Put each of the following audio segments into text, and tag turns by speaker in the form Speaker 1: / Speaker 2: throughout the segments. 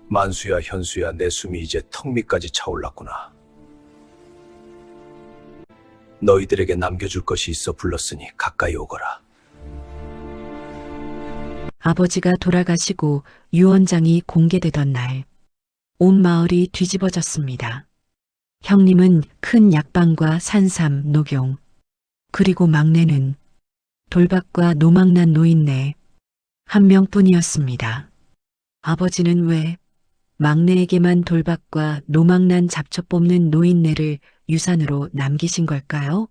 Speaker 1: 만수야, 현수야, 내 숨이 이제 턱 밑까지 차올랐구나. 너희들에게 남겨줄 것이 있어 불렀으니 가까이 오거라.
Speaker 2: 아버지가 돌아가시고 유언장이 공개되던 날, 온 마을이 뒤집어졌습니다. 형님은 큰 약방과 산삼, 녹용, 그리고 막내는 돌밭과 노망난 노인네 한 명뿐이었습니다. 아버지는 왜 막내에게만 돌밭과 노망난 잡초 뽑는 노인네를 유산으로 남기신 걸까요?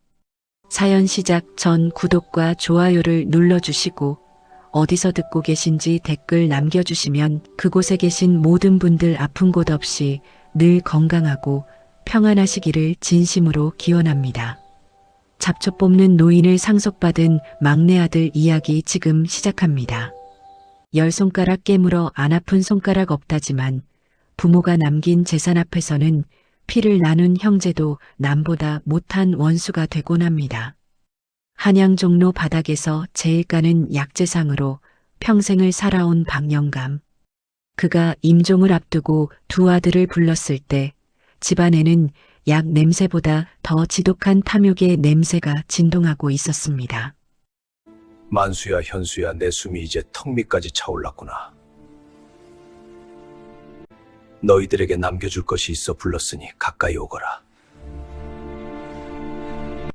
Speaker 2: 사연 시작 전 구독과 좋아요를 눌러주시고 어디서 듣고 계신지 댓글 남겨주시면 그곳에 계신 모든 분들 아픈 곳 없이 늘 건강하고 평안하시기를 진심으로 기원합니다. 잡초 뽑는 노인을 상속받은 막내 아들 이야기 지금 시작합니다. 10손가락 깨물어 안 아픈 손가락 없다지만 부모가 남긴 재산 앞에서는 피를 나눈 형제도 남보다 못한 원수가 되곤 합니다. 한양 종로 바닥에서 제일 까는 약재상으로 평생을 살아온 박영감. 그가 임종을 앞두고 두 아들을 불렀을 때 집안에는 약 냄새보다 더 지독한 탐욕의 냄새가 진동하고 있었습니다.
Speaker 1: 만수야, 현수야, 내 숨이 이제 턱 밑까지 차올랐구나. 너희들에게 남겨줄 것이 있어 불렀으니 가까이 오거라.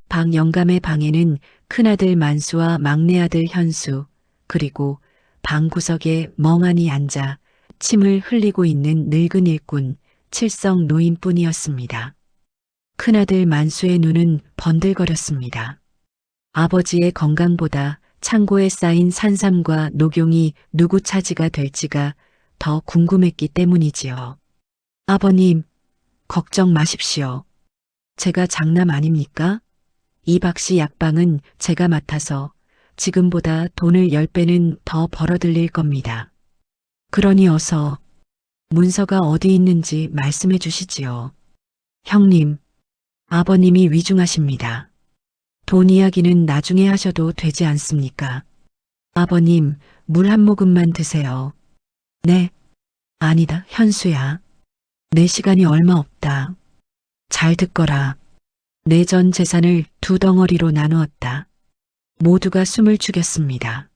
Speaker 2: 박영감의 방에는 큰아들 만수와 막내아들 현수, 그리고 방 구석에 멍하니 앉아 침을 흘리고 있는 늙은 일꾼 칠성 노인뿐이었습니다. 큰아들 만수의 눈은 번들거렸습니다. 아버지의 건강보다 창고에 쌓인 산삼과 녹용이 누구 차지가 될지가 더 궁금했기 때문이지요. 아버님, 걱정 마십시오. 제가 장남 아닙니까? 이 박씨 약방은 제가 맡아서 지금보다 돈을 10배는 더 벌어들일 겁니다. 그러니 어서 문서가 어디 있는지 말씀해 주시지요. 형님, 아버님이 위중하십니다. 돈 이야기는 나중에 하셔도 되지 않습니까? 아버님, 물 한 모금만 드세요. 네, 아니다, 현수야. 내 시간이 얼마 없다. 잘 듣거라. 내 전 재산을 두 덩어리로 나누었다. 모두가 숨을 죽였습니다.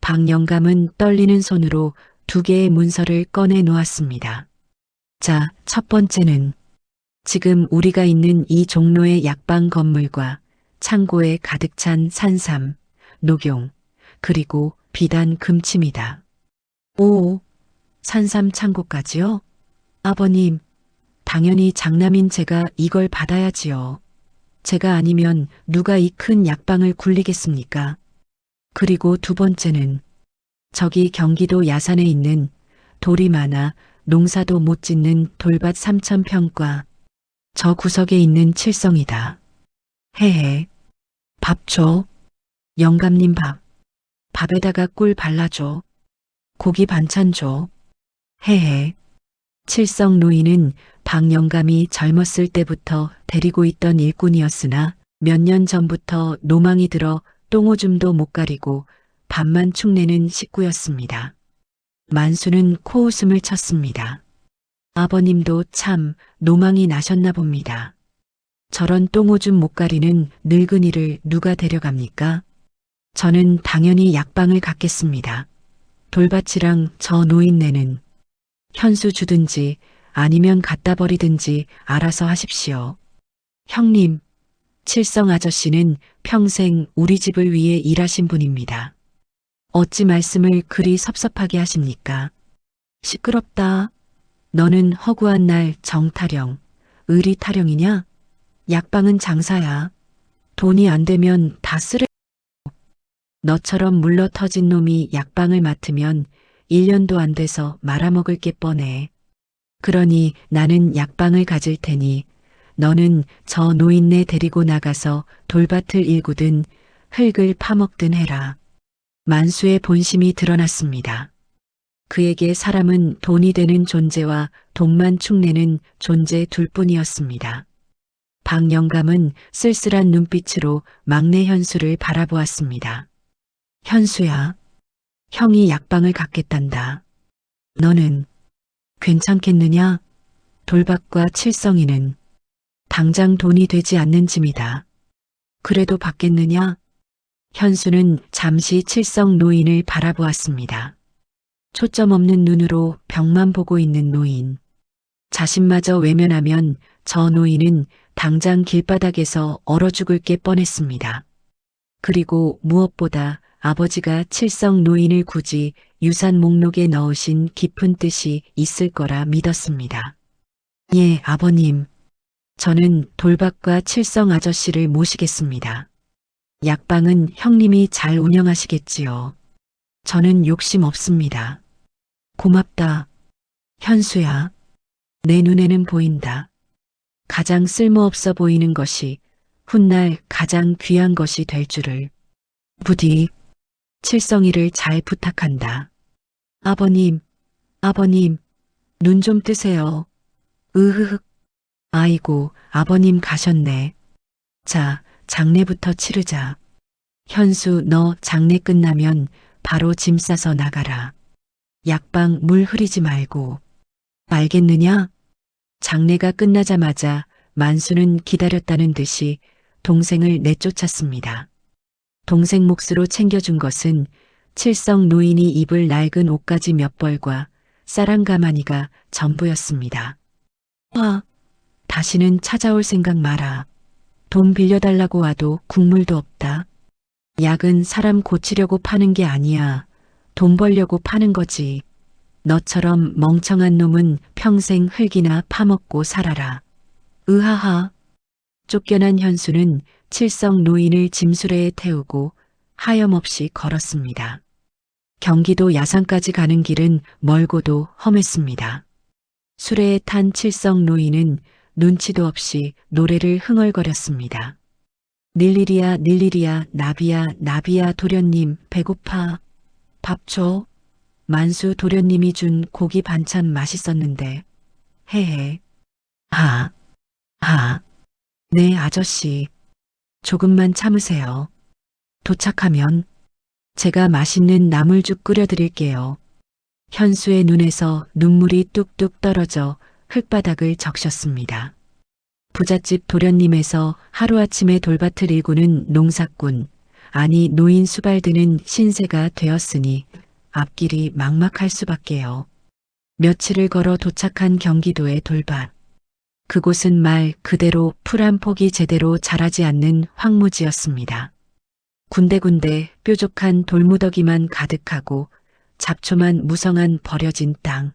Speaker 2: 박영감은 떨리는 손으로 2개의 문서를 꺼내 놓았습니다. 자, 첫 번째는 지금 우리가 있는 이 종로의 약방 건물과 창고에 가득 찬 산삼, 녹용, 그리고 비단 금침이다. 오, 산삼 창고까지요? 아버님, 당연히 장남인 제가 이걸 받아야지요. 제가 아니면 누가 이 큰 약방을 굴리겠습니까? 그리고 두 번째는 저기 경기도 야산에 있는 돌이 많아 농사도 못 짓는 돌밭 3,000평과 저 구석에 있는 칠성이다. 헤헤. 밥 줘. 영감님 밥. 밥에다가 꿀 발라줘. 고기 반찬 줘. 헤헤. 칠성 노인은 박영감이 젊었을 때부터 데리고 있던 일꾼이었으나 몇 년 전부터 노망이 들어 똥오줌도 못 가리고 밥만 축내는 식구였습니다. 만수는 코웃음을 쳤습니다. 아버님도 참 노망이 나셨나 봅니다. 저런 똥오줌 못 가리는 늙은이를 누가 데려갑니까? 저는 당연히 약방을 갖겠습니다. 돌밭이랑 저 노인네는 현수 주든지 아니면 갖다 버리든지 알아서 하십시오. 형님, 칠성 아저씨는 평생 우리 집을 위해 일하신 분입니다. 어찌 말씀을 그리 섭섭하게 하십니까? 시끄럽다. 너는 허구한 날 정타령, 의리 타령이냐? 약방은 장사야. 돈이 안 되면 다 쓰레. 너처럼 물러 터진 놈이 약방을 맡으면 1년도 안 돼서 말아먹을 게 뻔해. 그러니 나는 약방을 가질 테니 너는 저 노인네 데리고 나가서 돌밭을 일구든 흙을 파먹든 해라. 만수의 본심이 드러났습니다. 그에게 사람은 돈이 되는 존재와 돈만 축내는 존재 둘뿐이었습니다. 박영감은 쓸쓸한 눈빛으로 막내 현수를 바라보았습니다. 현수야, 형이 약방을 갖겠단다. 너는 괜찮겠느냐? 돌박과 칠성이는 당장 돈이 되지 않는 짐이다. 그래도 받겠느냐? 현수는 잠시 칠성 노인을 바라보았습니다. 초점 없는 눈으로 벽만 보고 있는 노인. 자신마저 외면하면 저 노인은 당장 길바닥에서 얼어 죽을 게 뻔했습니다. 그리고 무엇보다 아버지가 칠성 노인을 굳이 유산 목록에 넣으신 깊은 뜻이 있을 거라 믿었습니다. 예, 아버님. 저는 돌박과 칠성 아저씨를 모시겠습니다. 약방은 형님이 잘 운영하시겠지요. 저는 욕심 없습니다. 고맙다. 현수야. 내 눈에는 보인다. 가장 쓸모없어 보이는 것이 훗날 가장 귀한 것이 될 줄을. 부디 칠성이를 잘 부탁한다. 아버님, 아버님, 눈 좀 뜨세요. 으흐흑. 아이고, 아버님 가셨네. 자, 장례부터 치르자. 현수, 너 장례 끝나면 바로 짐 싸서 나가라. 약방 물 흐리지 말고. 알겠느냐? 장례가 끝나자마자 만수는 기다렸다는 듯이 동생을 내쫓았습니다. 동생 몫으로 챙겨준 것은 칠성 노인이 입을 낡은 옷가지 몇 벌과 쌀한가마니가 전부였습니다. 다시는 찾아올 생각 마라. 돈 빌려달라고 와도 국물도 없다. 약은 사람 고치려고 파는 게 아니야. 돈 벌려고 파는 거지. 너처럼 멍청한 놈은 평생 흙이나 파먹고 살아라. 으하하. 쫓겨난 현수는 칠성 노인을 짐수레에 태우고 하염없이 걸었습니다. 경기도 야산까지 가는 길은 멀고도 험했습니다. 수레에 탄 칠성 노인은 눈치도 없이 노래를 흥얼거렸습니다. 닐리리야 닐리리야 나비야 나비야 도련님 배고파. 밥 줘. 만수 도련님이 준 고기 반찬 맛있었는데. 헤헤. 네 아저씨. 조금만 참으세요. 도착하면 제가 맛있는 나물죽 끓여드릴게요. 현수의 눈에서 눈물이 뚝뚝 떨어져 흙바닥을 적셨습니다. 부잣집 도련님에서 하루아침에 돌밭을 일구는 농사꾼, 아니 노인 수발드는 신세가 되었으니 앞길이 막막할 수밖에요. 며칠을 걸어 도착한 경기도의 돌밭. 그곳은 말 그대로 풀 한 폭이 제대로 자라지 않는 황무지였습니다. 군데군데 뾰족한 돌무더기만 가득하고 잡초만 무성한 버려진 땅.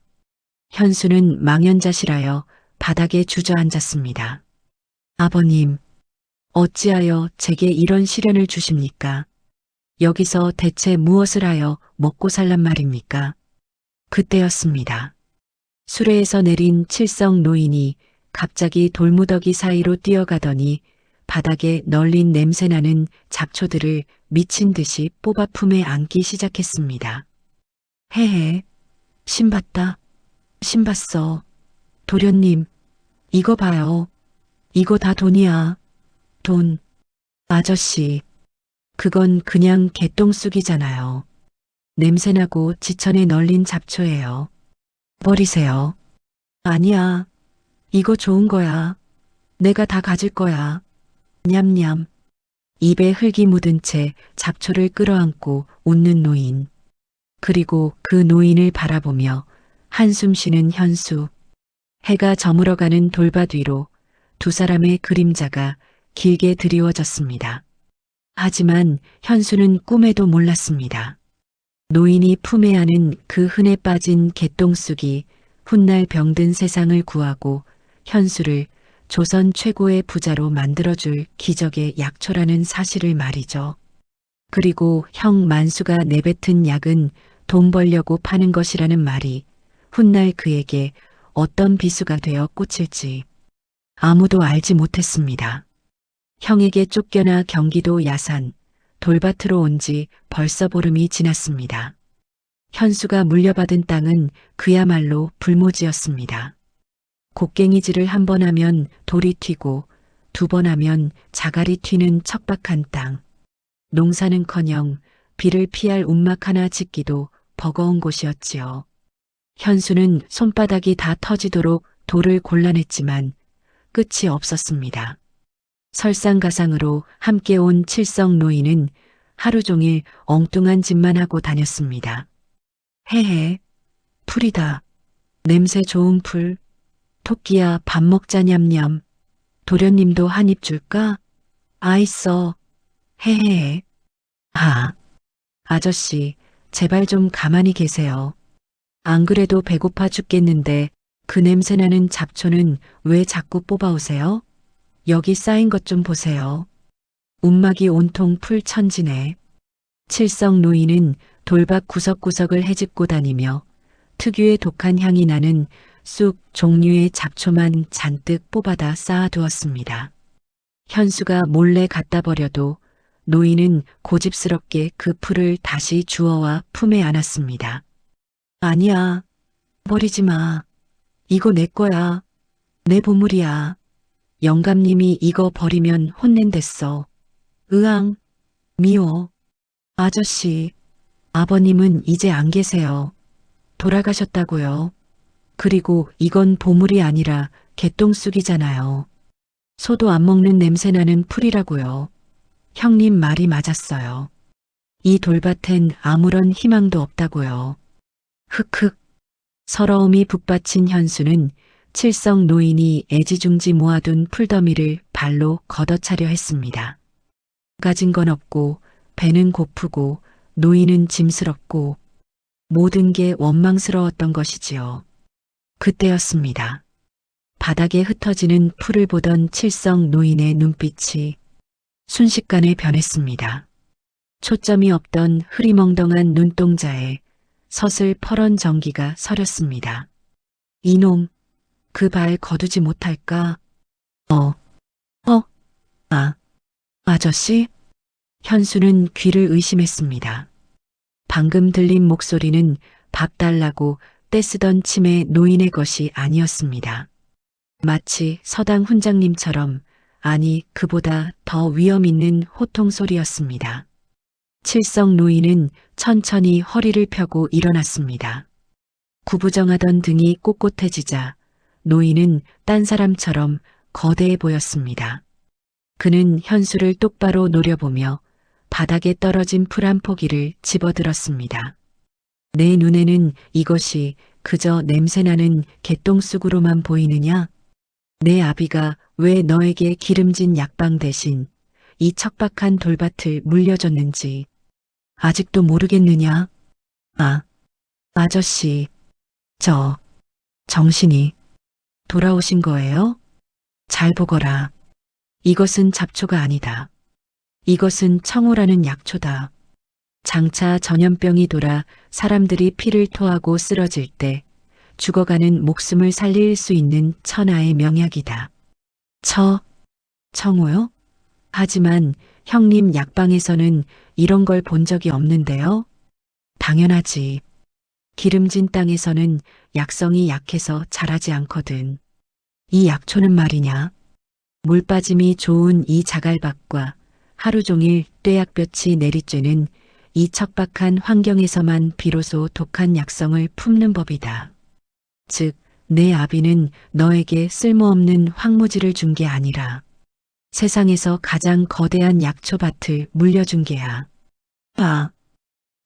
Speaker 2: 현수는 망연자실하여 바닥에 주저앉았습니다. 아버님, 어찌하여 제게 이런 시련을 주십니까? 여기서 대체 무엇을 하여 먹고 살란 말입니까? 그때였습니다. 수레에서 내린 칠성 노인이 갑자기 돌무더기 사이로 뛰어가더니 바닥에 널린 냄새나는 잡초들을 미친 듯이 뽑아 품에 안기 시작했습니다. 헤헤, 신봤다. 신봤어. 도련님, 이거 봐요. 이거 다 돈이야. 돈. 아저씨, 그건 그냥 개똥쑥이잖아요. 냄새나고 지천에 널린 잡초예요. 버리세요. 아니야. 이거 좋은 거야. 내가 다 가질 거야. 냠냠. 입에 흙이 묻은 채 잡초를 끌어안고 웃는 노인. 그리고 그 노인을 바라보며 한숨 쉬는 현수. 해가 저물어가는 돌밭 위로 두 사람의 그림자가 길게 드리워졌습니다. 하지만 현수는 꿈에도 몰랐습니다. 노인이 품에 안은 그 흔해 빠진 개똥쑥이 훗날 병든 세상을 구하고 현수를 조선 최고의 부자로 만들어줄 기적의 약초라는 사실을 말이죠. 그리고 형 만수가 내뱉은 약은 돈 벌려고 파는 것이라는 말이 훗날 그에게 어떤 비수가 되어 꽂힐지 아무도 알지 못했습니다. 형에게 쫓겨나 경기도 야산, 돌밭으로 온 지 벌써 보름이 지났습니다. 현수가 물려받은 땅은 그야말로 불모지였습니다. 곡괭이질을 한 번 하면 돌이 튀고 두 번 하면 자갈이 튀는 척박한 땅. 농사는커녕 비를 피할 움막 하나 짓기도 버거운 곳이었지요. 현수는 손바닥이 다 터지도록 돌을 골라냈지만 끝이 없었습니다. 설상가상으로 함께 온 칠성 노인은 하루 종일 엉뚱한 짓만 하고 다녔습니다. 헤헤, 풀이다. 냄새 좋은 풀. 토끼야, 밥 먹자 냠냠. 도련님도 한 입 줄까? 있어. 헤헤. 아저씨, 제발 좀 가만히 계세요. 안 그래도 배고파 죽겠는데 그 냄새나는 잡초는 왜 자꾸 뽑아오세요? 여기 쌓인 것 좀 보세요. 움막이 온통 풀 천지네. 칠성 노인은 돌밭 구석구석을 헤집고 다니며 특유의 독한 향이 나는 쑥 종류의 잡초만 잔뜩 뽑아다 쌓아두었습니다. 현수가 몰래 갖다 버려도 노인은 고집스럽게 그 풀을 다시 주워와 품에 안았습니다. 아니야, 버리지 마. 이거 내 거야. 내 보물이야. 영감님이 이거 버리면 혼낸댔어. 으앙, 미워. 아저씨, 아버님은 이제 안 계세요. 돌아가셨다고요. 그리고 이건 보물이 아니라 개똥쑥이잖아요. 소도 안 먹는 냄새나는 풀이라고요. 형님 말이 맞았어요. 이 돌밭엔 아무런 희망도 없다고요. 흑흑. 서러움이 북받친 현수는 칠성 노인이 애지중지 모아둔 풀더미를 발로 걷어차려 했습니다. 가진 건 없고 배는 고프고 노인은 짐스럽고 모든 게 원망스러웠던 것이지요. 그때였습니다. 바닥에 흩어지는 풀을 보던 칠성 노인의 눈빛이 순식간에 변했습니다. 초점이 없던 흐리멍덩한 눈동자에 서슬퍼런 전기가 서렸습니다. 이놈, 그 발 거두지 못할까? 아저씨? 현수는 귀를 의심했습니다. 방금 들린 목소리는 밥 달라고 떼쓰던 치매 노인의 것이 아니었습니다. 마치 서당 훈장님처럼, 아니 그보다 더 위험 있는 호통 소리였습니다. 칠성 노인은 천천히 허리를 펴고 일어났습니다. 구부정하던 등이 꼿꼿해지자 노인은 딴 사람처럼 거대해 보였습니다. 그는 현수를 똑바로 노려보며 바닥에 떨어진 풀 한 포기를 집어들었습니다. 내 눈에는 이것이 그저 냄새나는 개똥쑥으로만 보이느냐? 내 아비가 왜 너에게 기름진 약방 대신 이 척박한 돌밭을 물려줬는지 아직도 모르겠느냐? 아저씨, 정신이 돌아오신 거예요? 잘 보거라. 이것은 잡초가 아니다. 이것은 청호라는 약초다. 장차 전염병이 돌아 사람들이 피를 토하고 쓰러질 때 죽어가는 목숨을 살릴 수 있는 천하의 명약이다. 청호요? 하지만 형님 약방에서는 이런 걸 본 적이 없는데요? 당연하지. 기름진 땅에서는 약성이 약해서 자라지 않거든. 이 약초는 말이냐. 물 빠짐이 좋은 이 자갈밭과 하루 종일 떼약볕이 내리쬐는 이 척박한 환경에서만 비로소 독한 약성을 품는 법이다. 즉, 내 아비는 너에게 쓸모없는 황무지를 준 게 아니라 세상에서 가장 거대한 약초밭을 물려준 게야.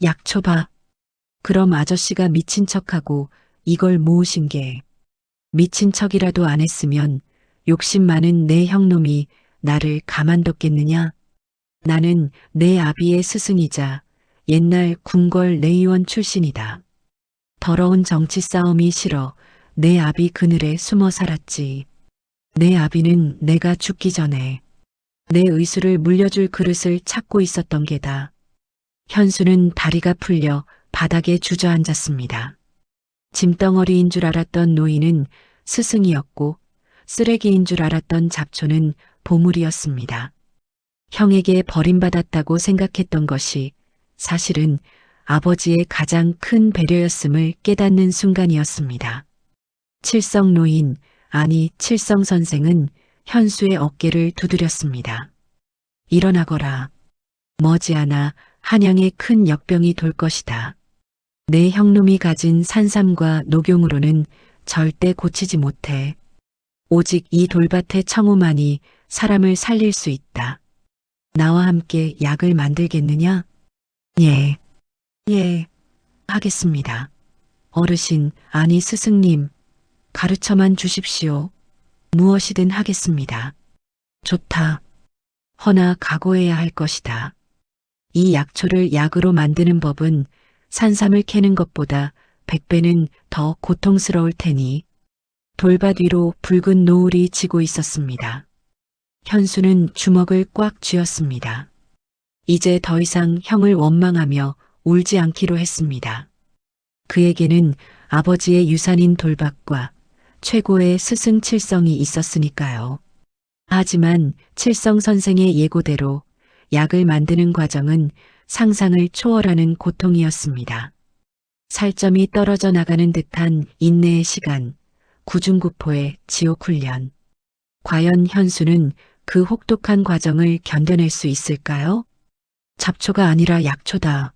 Speaker 2: 약초밭. 그럼 아저씨가 미친 척하고 이걸 모으신 게 미친 척이라도 안 했으면 욕심 많은 내 형놈이 나를 가만뒀겠느냐? 나는 내 아비의 스승이자 옛날 궁궐 내의원 출신이다. 더러운 정치 싸움이 싫어 내 아비 그늘에 숨어 살았지. 내 아비는 내가 죽기 전에 내 의수를 물려줄 그릇을 찾고 있었던 게다. 현수는 다리가 풀려 바닥에 주저앉았습니다. 짐덩어리인 줄 알았던 노인은 스승이었고 쓰레기인 줄 알았던 잡초는 보물이었습니다. 형에게 버림받았다고 생각했던 것이 사실은 아버지의 가장 큰 배려였음을 깨닫는 순간이었습니다. 칠성 노인, 아니 칠성 선생은 현수의 어깨를 두드렸습니다. 일어나거라. 머지않아 한양에 큰 역병이 돌 것이다. 내 형놈이 가진 산삼과 녹용으로는 절대 고치지 못해. 오직 이 돌밭의 청우만이 사람을 살릴 수 있다. 나와 함께 약을 만들겠느냐? 예, 예, 하겠습니다. 어르신, 아니 스승님, 가르쳐만 주십시오. 무엇이든 하겠습니다. 좋다. 허나 각오해야 할 것이다. 이 약초를 약으로 만드는 법은 산삼을 캐는 것보다 100배는 더 고통스러울 테니. 돌밭 위로 붉은 노을이 지고 있었습니다. 현수는 주먹을 꽉 쥐었습니다. 이제 더 이상 형을 원망하며 울지 않기로 했습니다. 그에게는 아버지의 유산인 돌밭과 최고의 스승 칠성이 있었으니까요. 하지만 칠성 선생의 예고대로 약을 만드는 과정은 상상을 초월하는 고통이었습니다. 살점이 떨어져 나가는 듯한 인내의 시간, 구중구포의 지옥훈련. 과연 현수는 그 혹독한 과정을 견뎌낼 수 있을까요? 잡초가 아니라 약초다.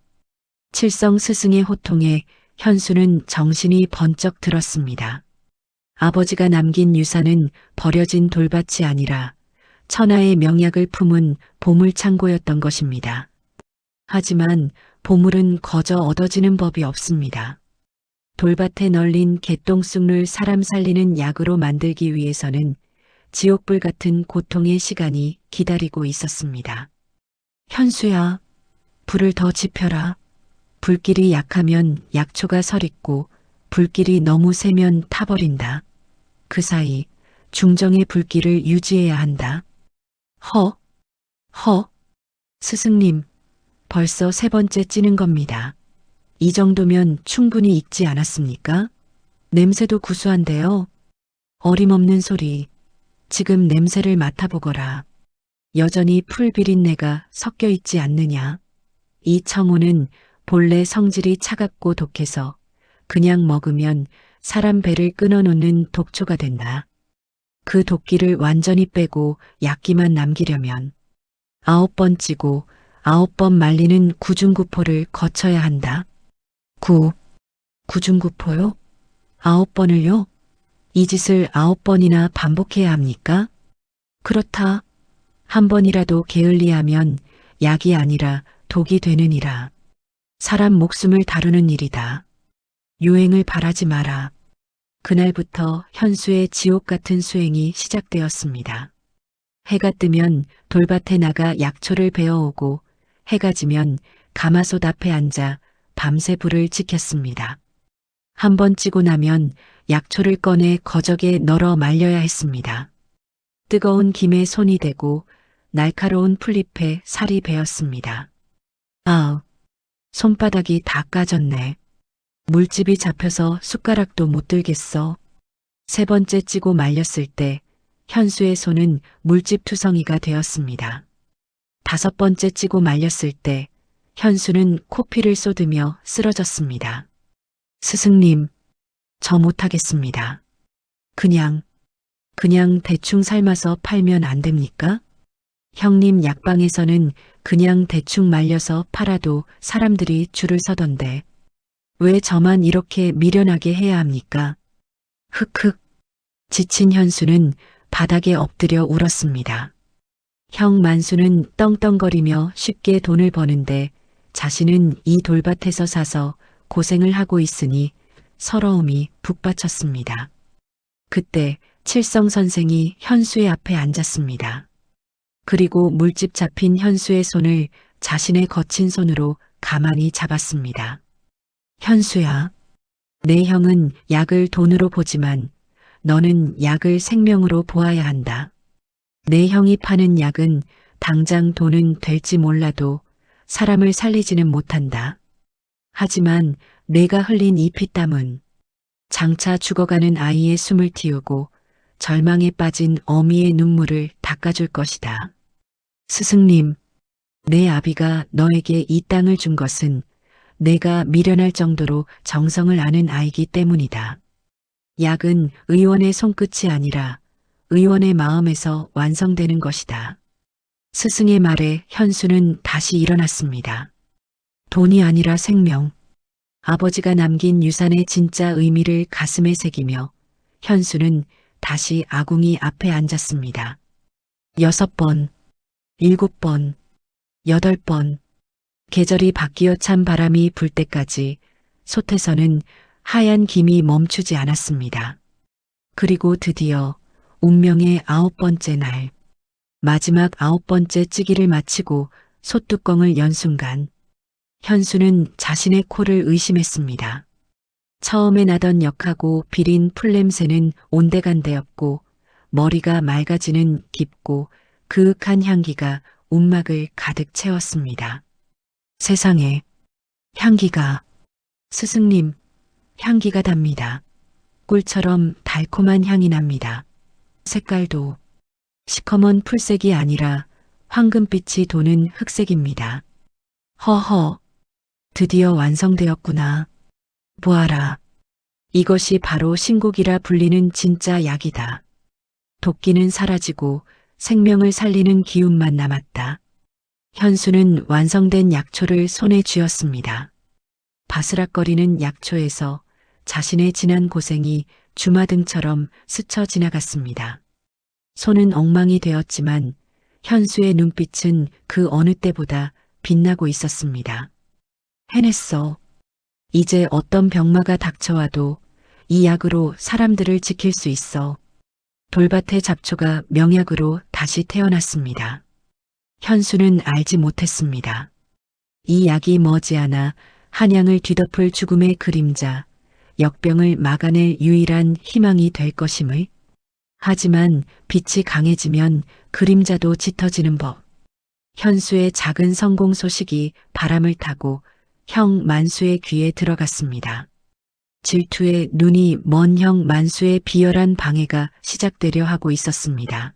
Speaker 2: 칠성 스승의 호통에 현수는 정신이 번쩍 들었습니다. 아버지가 남긴 유산은 버려진 돌밭이 아니라 천하의 명약을 품은 보물창고였던 것입니다. 하지만 보물은 거저 얻어지는 법이 없습니다. 돌밭에 널린 개똥쑥을 사람 살리는 약으로 만들기 위해서는 지옥불 같은 고통의 시간이 기다리고 있었습니다. 현수야, 불을 더 지펴라. 불길이 약하면 약초가 서릿고 불길이 너무 세면 타버린다. 그 사이 중정의 불길을 유지해야 한다. 스승님, 벌써 3번째 찌는 겁니다. 이 정도면 충분히 익지 않았습니까? 냄새도 구수한데요. 어림없는 소리. 지금 냄새를 맡아보거라. 여전히 풀 비린내가 섞여 있지 않느냐. 이 청우는 본래 성질이 차갑고 독해서 그냥 먹으면 사람 배를 끊어놓는 독초가 된다. 그 독기를 완전히 빼고 약기만 남기려면 9번 찌고 9번 말리는 구중구포를 거쳐야 한다. 구중구포요? 9번을요? 이 짓을 9번이나 반복해야 합니까? 그렇다. 한 번이라도 게을리하면 약이 아니라 독이 되느니라. 사람 목숨을 다루는 일이다. 유행을 바라지 마라. 그날부터 현수의 지옥 같은 수행이 시작되었습니다. 해가 뜨면 돌밭에 나가 약초를 베어오고 해가 지면 가마솥 앞에 앉아 밤새 불을 지켰습니다. 한 번 찌고 나면 약초를 꺼내 거적에 널어 말려야 했습니다. 뜨거운 김에 손이 대고 날카로운 풀잎에 살이 베었습니다. 손바닥이 다 까졌네. 물집이 잡혀서 숟가락도 못 들겠어. 3번째 찌고 말렸을 때 현수의 손은 물집 투성이가 되었습니다. 5번째 찌고 말렸을 때 현수는 코피를 쏟으며 쓰러졌습니다. 스승님, 저 못하겠습니다. 그냥 대충 삶아서 팔면 안 됩니까? 형님 약방에서는 그냥 대충 말려서 팔아도 사람들이 줄을 서던데 왜 저만 이렇게 미련하게 해야 합니까? 흑흑. 지친 현수는 바닥에 엎드려 울었습니다. 형 만수는 떵떵거리며 쉽게 돈을 버는데 자신은 이 돌밭에서 사서 고생을 하고 있으니 서러움이 북받쳤습니다. 그때 칠성 선생이 현수의 앞에 앉았습니다. 그리고 물집 잡힌 현수의 손을 자신의 거친 손으로 가만히 잡았습니다. 현수야, 내 형은 약을 돈으로 보지만 너는 약을 생명으로 보아야 한다. 내 형이 파는 약은 당장 돈은 될지 몰라도 사람을 살리지는 못한다. 하지만 내가 흘린 이 피땀은 장차 죽어가는 아이의 숨을 틔우고 절망에 빠진 어미의 눈물을 닦아줄 것이다. 스승님, 내 아비가 너에게 이 땅을 준 것은 내가 미련할 정도로 정성을 아는 아이기 때문이다. 약은 의원의 손끝이 아니라 의원의 마음에서 완성되는 것이다. 스승의 말에 현수는 다시 일어났습니다. 돈이 아니라 생명. 아버지가 남긴 유산의 진짜 의미를 가슴에 새기며 현수는 다시 아궁이 앞에 앉았습니다. 6번, 7번, 8번, 계절이 바뀌어 찬 바람이 불 때까지 솥에서는 하얀 김이 멈추지 않았습니다. 그리고 드디어 운명의 9번째 날, 마지막 9번째 찌기를 마치고 솥뚜껑을 연 순간 현수는 자신의 코를 의심했습니다. 처음에 나던 역하고 비린 풀냄새는 온데간데였고 머리가 맑아지는 깊고 그윽한 향기가 움막을 가득 채웠습니다. 세상에, 향기가, 스승님, 향기가 답니다. 꿀처럼 달콤한 향이 납니다. 색깔도 시커먼 풀색이 아니라 황금빛이 도는 흑색입니다. 허허, 드디어 완성되었구나. 보아라. 이것이 바로 신곡이라 불리는 진짜 약이다. 도끼는 사라지고 생명을 살리는 기운만 남았다. 현수는 완성된 약초를 손에 쥐었습니다. 바스락거리는 약초에서 자신의 지난 고생이 주마등처럼 스쳐 지나갔습니다. 손은 엉망이 되었지만 현수의 눈빛은 그 어느 때보다 빛나고 있었습니다. 해냈어. 이제 어떤 병마가 닥쳐와도 이 약으로 사람들을 지킬 수 있어. 돌밭의 잡초가 명약으로 다시 태어났습니다. 현수는 알지 못했습니다. 이 약이 머지않아 한양을 뒤덮을 죽음의 그림자, 역병을 막아낼 유일한 희망이 될 것임을. 하지만 빛이 강해지면 그림자도 짙어지는 법. 현수의 작은 성공 소식이 바람을 타고 형 만수의 귀에 들어갔습니다. 질투에 눈이 먼 형 만수의 비열한 방해가 시작되려 하고 있었습니다.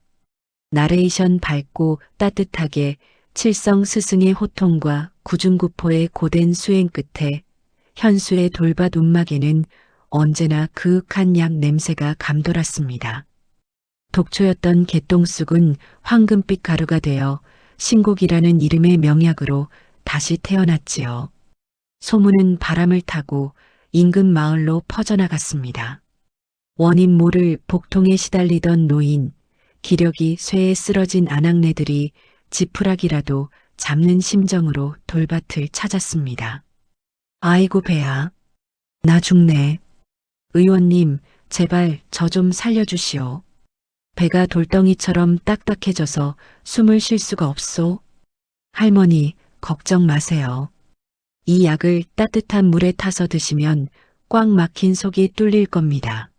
Speaker 2: 나레이션 밝고 따뜻하게 칠성 스승의 호통과 구중구포의 고된 수행 끝에 현수의 돌밭 움막에는 언제나 그윽한 약 냄새가 감돌았습니다. 독초였던 개똥쑥은 황금빛 가루가 되어 신곡이라는 이름의 명약으로 다시 태어났지요. 소문은 바람을 타고 인근 마을로 퍼져나갔습니다. 원인 모를 복통에 시달리던 노인, 기력이 쇠에 쓰러진 아낙네들이 지푸라기라도 잡는 심정으로 돌밭을 찾았습니다. 아이고 배야, 나 죽네. 의원님, 제발 저 좀 살려주시오. 배가 돌덩이처럼 딱딱해져서 숨을 쉴 수가 없소. 할머니, 걱정 마세요. 이 약을 따뜻한 물에 타서 드시면 꽉 막힌 속이 뚫릴 겁니다.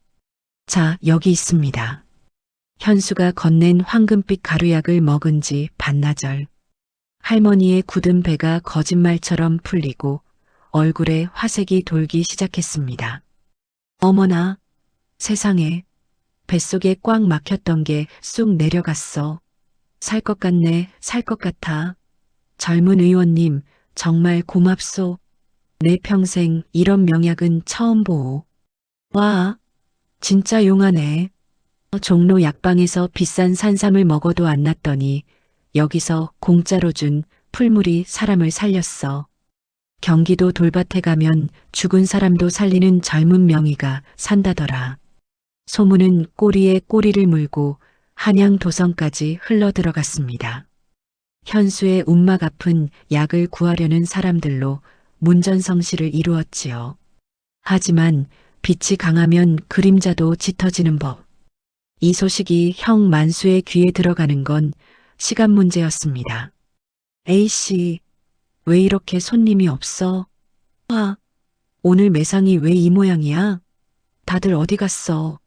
Speaker 2: 자, 여기 있습니다. 현수가 건넨 황금빛 가루약을 먹은 지 반나절. 할머니의 굳은 배가 거짓말처럼 풀리고 얼굴에 화색이 돌기 시작했습니다. 어머나, 세상에, 뱃속에 꽉 막혔던 게 쑥 내려갔어. 살 것 같네, 살 것 같아. 젊은 의원님, 정말 고맙소. 내 평생 이런 명약은 처음 보오. 와, 진짜 용하네. 종로 약방에서 비싼 산삼을 먹어도 안 낫더니 여기서 공짜로 준 풀물이 사람을 살렸어. 경기도 돌밭에 가면 죽은 사람도 살리는 젊은 명의가 산다더라. 소문은 꼬리에 꼬리를 물고 한양 도성까지 흘러들어갔습니다. 현수의 움막 아픈 약을 구하려는 사람들로 문전성시를 이루었지요. 하지만 빛이 강하면 그림자도 짙어지는 법. 이 소식이 형 만수의 귀에 들어가는 건 시간 문제였습니다. A씨, 왜 이렇게 손님이 없어? 아, 오늘 매상이 왜 이 모양이야? 다들 어디 갔어?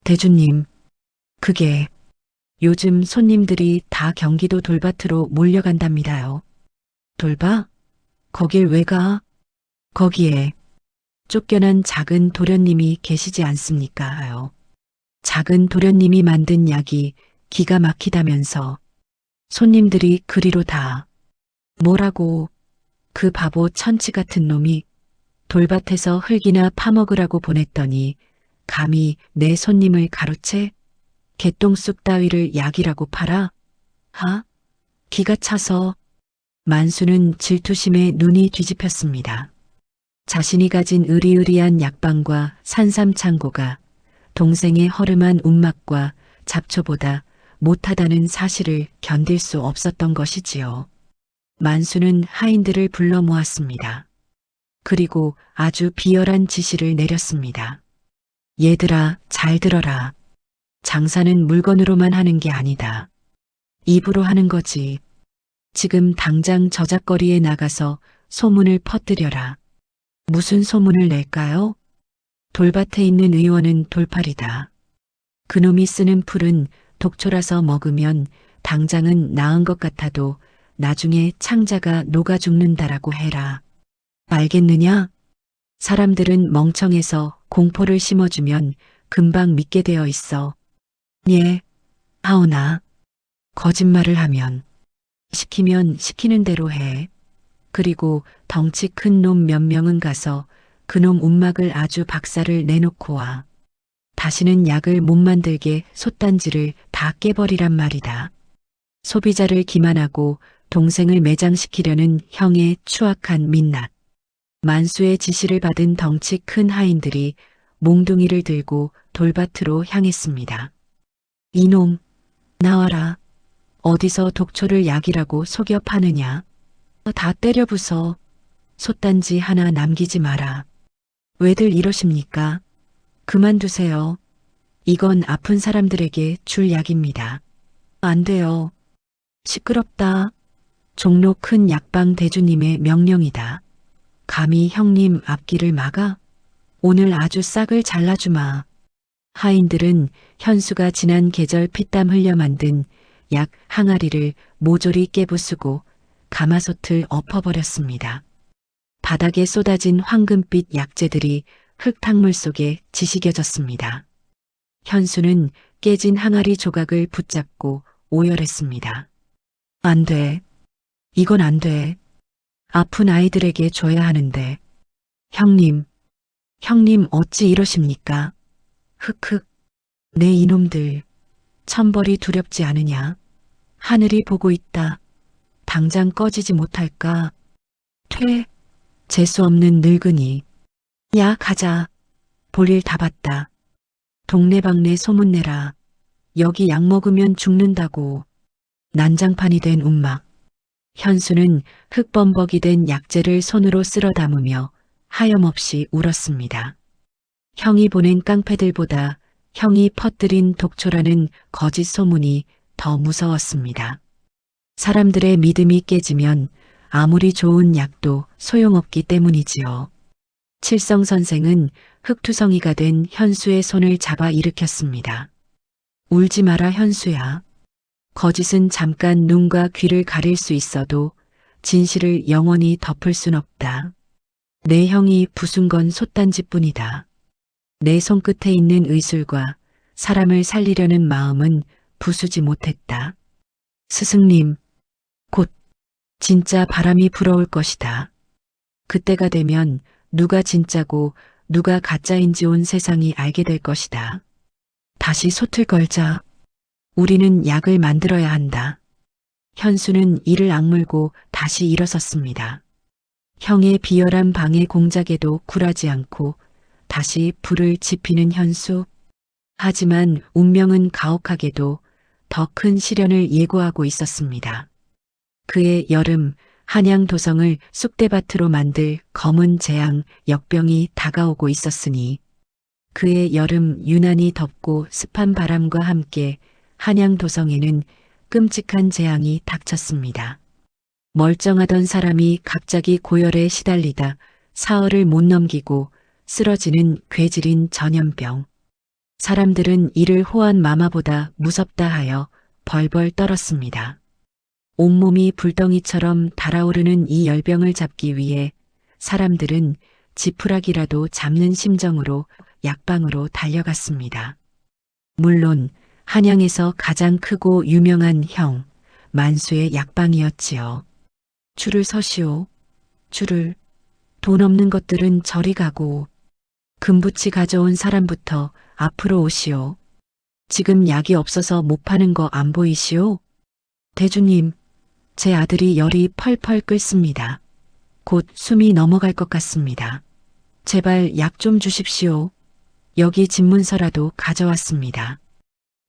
Speaker 2: 대주님, 그게 요즘 손님들이 다 경기도 돌밭으로 몰려간답니다요. 돌밭? 거길 왜 가? 거기에 쫓겨난 작은 도련님이 계시지 않습니까?요. 작은 도련님이 만든 약이 기가 막히다면서 손님들이 그리로 다. 뭐라고, 그 바보 천치 같은 놈이 돌밭에서 흙이나 파먹으라고 보냈더니 감히 내 손님을 가로채? 개똥쑥 따위를 약이라고 팔아? 하? 기가 차서 만수는 질투심에 눈이 뒤집혔습니다. 자신이 가진 으리으리한 약방과 산삼창고가 동생의 허름한 움막과 잡초보다 못하다는 사실을 견딜 수 없었던 것이지요. 만수는 하인들을 불러 모았습니다. 그리고 아주 비열한 지시를 내렸습니다. 얘들아, 잘 들어라. 장사는 물건으로만 하는 게 아니다. 입으로 하는 거지. 지금 당장 저작거리에 나가서 소문을 퍼뜨려라. 무슨 소문을 낼까요? 돌밭에 있는 의원은 돌팔이다. 그놈이 쓰는 풀은 독초라서 먹으면 당장은 나은 것 같아도 나중에 창자가 녹아 죽는다라고 해라. 알겠느냐? 사람들은 멍청해서 공포를 심어주면 금방 믿게 되어 있어. 예, 하오나. 거짓말을 하면 시키면 시키는 대로 해. 그리고 덩치 큰 놈 몇 명은 가서 그놈 움막을 아주 박살을 내놓고 와. 다시는 약을 못 만들게 솥단지를 다 깨버리란 말이다. 소비자를 기만하고 동생을 매장시키려는 형의 추악한 민낯. 만수의 지시를 받은 덩치 큰 하인들이 몽둥이를 들고 돌밭으로 향했습니다. 이놈, 나와라. 어디서 독초를 약이라고 속여 파느냐. 다 때려 부숴. 솥단지 하나 남기지 마라. 왜들 이러십니까? 그만두세요. 이건 아픈 사람들에게 줄 약입니다. 안 돼요. 시끄럽다. 종로 큰 약방 대주님의 명령이다. 감히 형님 앞길을 막아? 오늘 아주 싹을 잘라주마. 하인들은 현수가 지난 계절 피땀 흘려 만든 약 항아리를 모조리 깨부수고 가마솥을 엎어버렸습니다. 바닥에 쏟아진 황금빛 약재들이 흙탕물 속에 지시겨졌습니다. 현수는 깨진 항아리 조각을 붙잡고 오열했습니다. 안 돼. 이건 안 돼. 아픈 아이들에게 줘야 하는데. 형님 어찌 이러십니까? 흑흑. 내 이놈들. 천벌이 두렵지 않으냐? 하늘이 보고 있다. 당장 꺼지지 못할까? 퇴. 재수 없는 늙은이. 야, 가자. 볼일 다 봤다. 동네방네 소문내라. 여기 약 먹으면 죽는다고. 난장판이 된 움막. 현수는 흙범벅이 된 약재를 손으로 쓸어 담으며 하염없이 울었습니다. 형이 보낸 깡패들보다 형이 퍼뜨린 독초라는 거짓 소문이 더 무서웠습니다. 사람들의 믿음이 깨지면 아무리 좋은 약도 소용없기 때문이지요. 칠성 선생은 흙투성이가 된 현수의 손을 잡아 일으켰습니다. 울지 마라, 현수야. 거짓은 잠깐 눈과 귀를 가릴 수 있어도 진실을 영원히 덮을 순 없다. 내 형이 부순 건 솥단지뿐이다. 내 손끝에 있는 의술과 사람을 살리려는 마음은 부수지 못했다. 스승님, 곧 진짜 바람이 불어올 것이다. 그때가 되면 누가 진짜고 누가 가짜인지 온 세상이 알게 될 것이다. 다시 솥을 걸자. 우리는 약을 만들어야 한다. 현수는 이를 악물고 다시 일어섰습니다. 형의 비열한 방해 공작에도 굴하지 않고 다시 불을 지피는 현수. 하지만 운명은 가혹하게도 더 큰 시련을 예고하고 있었습니다. 그의 여름 한양도성을 쑥대밭으로 만들 검은 재앙 역병이 다가오고 있었으니 그의 여름 유난히 덥고 습한 바람과 함께 한양도성에는 끔찍한 재앙이 닥쳤습니다. 멀쩡하던 사람이 갑자기 고열에 시달리다 사흘을 못 넘기고 쓰러지는 괴질인 전염병. 사람들은 이를 호환 마마보다 무섭다 하여 벌벌 떨었습니다. 온몸이 불덩이처럼 달아오르는 이 열병을 잡기 위해 사람들은 지푸라기라도 잡는 심정으로 약방으로 달려갔습니다. 물론 한양에서 가장 크고 유명한 형 만수의 약방이었지요. 줄을 서시오. 줄을. 돈 없는 것들은 저리 가고 금부치 가져온 사람부터 앞으로 오시오. 지금 약이 없어서 못 파는 거 안 보이시오? 대주님, 제 아들이 열이 펄펄 끓습니다. 곧 숨이 넘어갈 것 같습니다. 제발 약 좀 주십시오. 여기 집문서라도 가져왔습니다.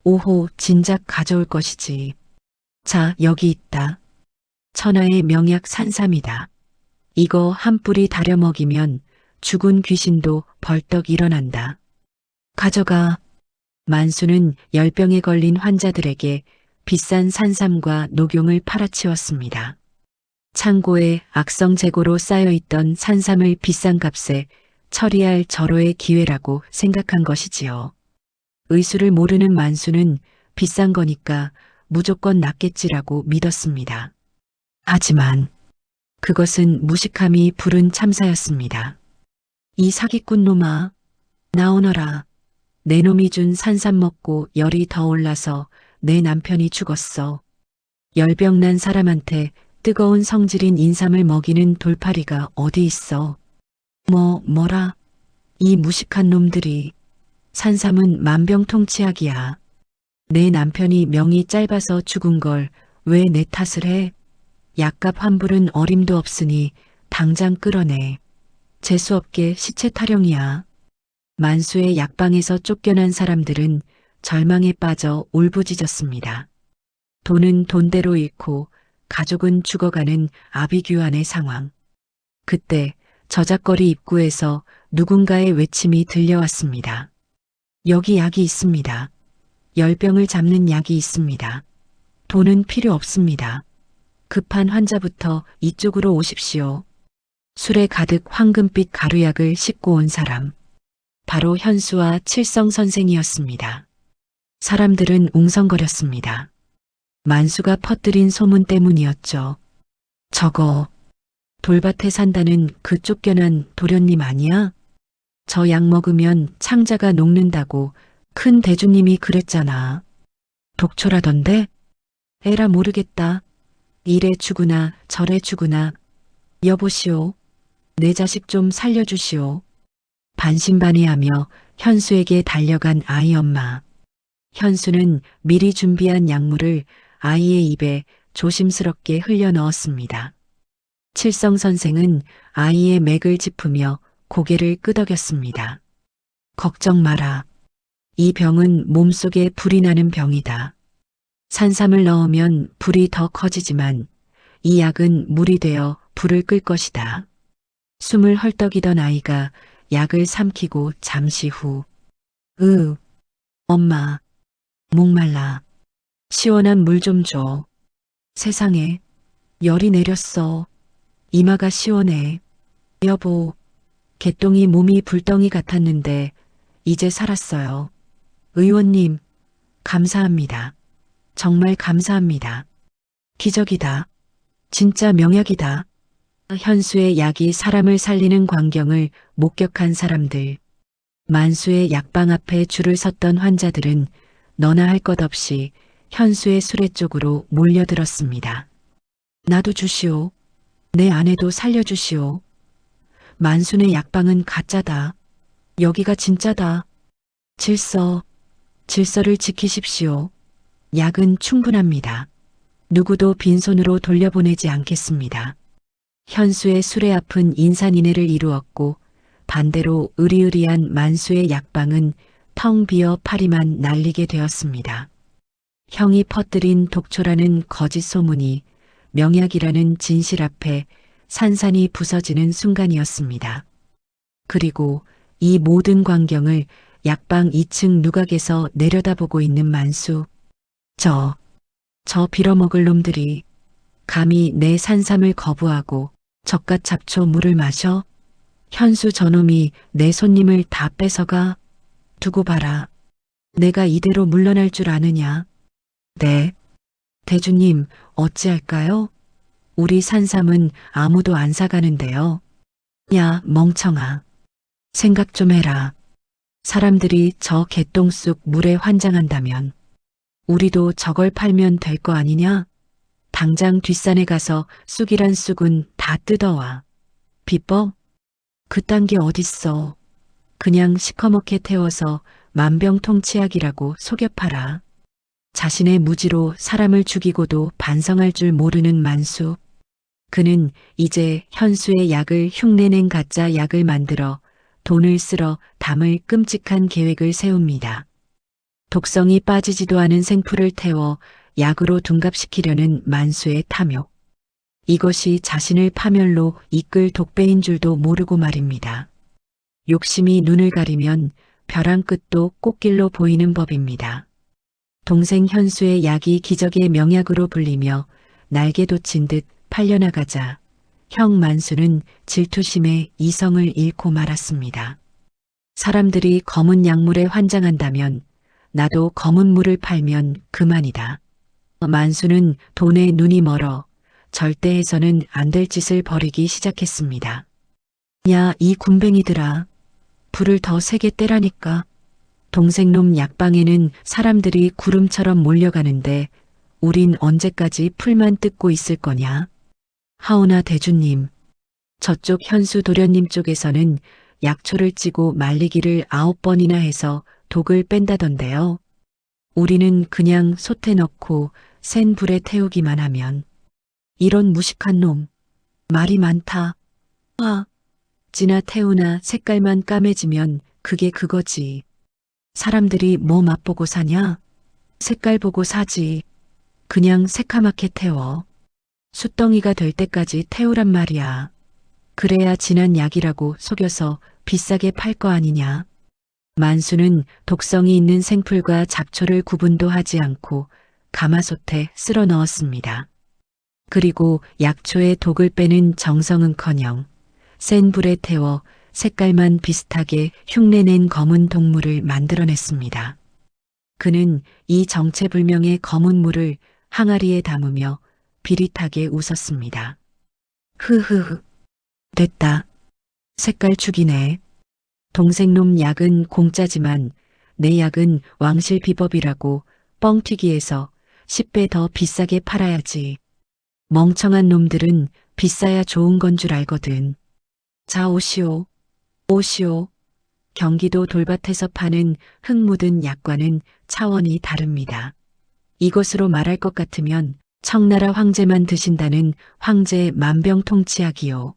Speaker 2: 오호, 진작 가져올 것이지. 자, 여기 있다. 천하의 명약 산삼이다. 이거 한 뿌리 다려 먹이면 죽은 귀신도 벌떡 일어난다. 가져가. 만수는 열병에 걸린 환자들에게 비싼 산삼과 녹용을 팔아치웠습니다. 창고에 악성 재고로 쌓여있던 산삼을 비싼 값에 처리할 절호의 기회라고 생각한 것이지요. 의술을 모르는 만수는 비싼 거니까 무조건 낫겠지라고 믿었습니다. 하지만 그것은 무식함이 부른 참사였습니다. 이 사기꾼 놈아, 나오너라. 내 놈이 준 산삼 먹고 열이 더 올라서 내 남편이 죽었어. 열병난 사람한테 뜨거운 성질인 인삼을 먹이는 돌팔이가 어디 있어. 뭐라? 이 무식한 놈들이. 산삼은 만병통치약이야. 내 남편이 명이 짧아서 죽은 걸 왜 내 탓을 해? 약값 환불은 어림도 없으니 당장 끌어내. 재수없게 시체 타령이야. 만수의 약방에서 쫓겨난 사람들은 절망에 빠져 울부짖었습니다. 돈은 돈대로 잃고 가족은 죽어가는 아비규환의 상황. 그때 저작거리 입구에서 누군가의 외침이 들려왔습니다. 여기 약이 있습니다. 열병을 잡는 약이 있습니다. 돈은 필요 없습니다. 급한 환자부터 이쪽으로 오십시오. 술에 가득 황금빛 가루약을 싣고 온 사람. 바로 현수와 칠성 선생이었습니다. 사람들은 웅성거렸습니다. 만수가 퍼뜨린 소문 때문이었죠. 저거 돌밭에 산다는 그 쫓겨난 도련님 아니야? 저 약 먹으면 창자가 녹는다고 큰 대주님이 그랬잖아. 독초라던데? 에라 모르겠다. 이래 죽으나 저래 죽으나. 여보시오. 내 자식 좀 살려주시오. 반신반의하며 현수에게 달려간 아이 엄마. 현수는 미리 준비한 약물을 아이의 입에 조심스럽게 흘려 넣었습니다. 칠성 선생은 아이의 맥을 짚으며 고개를 끄덕였습니다. 걱정 마라. 이 병은 몸속에 불이 나는 병이다. 산삼을 넣으면 불이 더 커지지만 이 약은 물이 되어 불을 끌 것이다. 숨을 헐떡이던 아이가 약을 삼키고 잠시 후 엄마, 목말라. 시원한 물 좀 줘. 세상에, 열이 내렸어. 이마가 시원해. 여보, 개똥이 몸이 불덩이 같았는데 이제 살았어요. 의원님, 감사합니다. 정말 감사합니다. 기적이다. 진짜 명약이다. 현수의 약이 사람을 살리는 광경을 목격한 사람들. 만수의 약방 앞에 줄을 섰던 환자들은 너나 할 것 없이 현수의 수레 쪽으로 몰려들었습니다. 나도 주시오. 내 아내도 살려주시오. 만수의 약방은 가짜다. 여기가 진짜다. 질서를 지키십시오. 약은 충분합니다. 누구도 빈손으로 돌려보내지 않겠습니다. 현수의 수레 앞은 인산인해를 이루었고 반대로 으리으리한 만수의 약방은 텅 비어 파리만 날리게 되었습니다. 형이 퍼뜨린 독초라는 거짓 소문이 명약이라는 진실 앞에 산산이 부서지는 순간이었습니다. 그리고 이 모든 광경을 약방 2층 누각에서 내려다보고 있는 만수. 저 빌어먹을 놈들이 감히 내 산삼을 거부하고 젓갓 잡초 물을 마셔? 현수 저놈이 내 손님을 다 뺏어가? 두고 봐라. 내가 이대로 물러날 줄 아느냐? 네. 대주님, 어찌할까요? 우리 산삼은 아무도 안 사가는데요. 야, 멍청아. 생각 좀 해라. 사람들이 저 개똥 쑥 물에 환장한다면 우리도 저걸 팔면 될 거 아니냐? 당장 뒷산에 가서 쑥이란 쑥은 다 뜯어와. 비법? 그딴 게 어딨어. 그냥 시커멓게 태워서 만병통치약이라고 속여 팔아. 자신의 무지로 사람을 죽이고도 반성할 줄 모르는 만수. 그는 이제 현수의 약을 흉내낸 가짜 약을 만들어 돈을 쓸어 담을 끔찍한 계획을 세웁니다. 독성이 빠지지도 않은 생풀을 태워 약으로 둔갑시키려는 만수의 탐욕. 이것이 자신을 파멸로 이끌 독배인 줄도 모르고 말입니다. 욕심이 눈을 가리면 벼랑 끝도 꽃길로 보이는 법입니다. 동생 현수의 약이 기적의 명약으로 불리며 날개 돋친 듯 팔려나가자 형 만수는 질투심에 이성을 잃고 말았습니다. 사람들이 검은 약물에 환장한다면 나도 검은 물을 팔면 그만이다. 만수는 돈에 눈이 멀어 절대 해서는 안 될 짓을 벌이기 시작했습니다. 야, 이 군뱅이들아. 불을 더 세게 떼라니까. 동생놈 약방에는 사람들이 구름처럼 몰려가는데 우린 언제까지 풀만 뜯고 있을 거냐? 하오나 대주님. 저쪽 현수 도련님 쪽에서는 약초를 찌고 말리기를 9번이나 해서 독을 뺀다던데요. 우리는 그냥 솥에 넣고 센 불에 태우기만 하면. 이런 무식한 놈. 말이 많다. 아, 찌나 태우나 색깔만 까매지면 그게 그거지. 사람들이 뭐 맛보고 사냐? 색깔 보고 사지. 그냥 새카맣게 태워. 숯덩이가 될 때까지 태우란 말이야. 그래야 진한 약이라고 속여서 비싸게 팔 거 아니냐. 만수는 독성이 있는 생풀과 잡초를 구분도 하지 않고 가마솥에 쓸어 넣었습니다. 그리고 약초에 독을 빼는 정성은커녕 센 불에 태워 색깔만 비슷하게 흉내낸 검은 독물을 만들어냈습니다. 그는 이 정체불명의 검은 물을 항아리에 담으며 비릿하게 웃었습니다. 흐흐흐. 됐다. 색깔 죽이네. 동생놈 약은 공짜지만 내 약은 왕실 비법이라고 뻥튀기해서 10배 더 비싸게 팔아야지. 멍청한 놈들은 비싸야 좋은 건 줄 알거든. 자, 오시오. 오시오. 경기도 돌밭에서 파는 흙 묻은 약과는 차원이 다릅니다. 이것으로 말할 것 같으면 청나라 황제만 드신다는 황제 만병통치약이요.